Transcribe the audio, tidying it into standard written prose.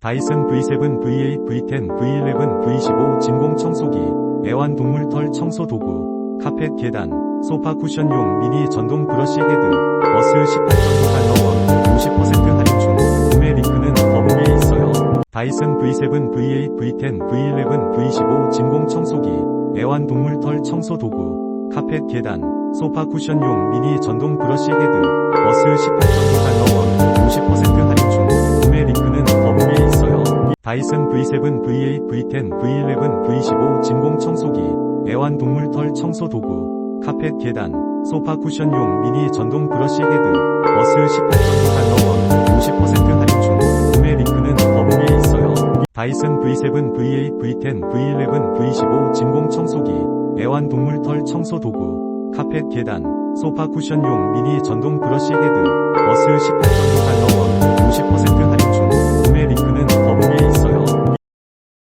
다이슨 V7, V8, V10, V11, V15 진공 청소기, 애완동물 털 청소 도구, 카펫 계단, 소파 쿠션용 미니 전동 브러쉬 헤드, 어스 18.5달러, 50% 할인 중. 구매 링크는 더보기에 있어요. 다이슨 V7, V8, V10, V11, V15 진공 청소기, 애완동물 털 청소 도구, 카펫 계단, 소파 쿠션용 미니 전동 브러쉬 헤드, 어스 18.5달러, 50% 할인 중. 구매 링크는 더보기에 있어요. 다이슨 V7, V8, V10, V11, V15 진공 청소기, 애완동물 털 청소 도구, 카펫 계단, 소파 쿠션용 미니 전동 브러쉬 헤드, 어스 18.5달러, 50% 할인 중. 구매 링크는 더보기에 있어요. 다이슨 V7, V8, V10, V11, V15 진공 청소기, 애완동물 털 청소 도구, 카펫 계단, 소파 쿠션용 미니 전동 브러쉬 헤드, 어스 18.5달러, 50% 할인 중. 구매 링크는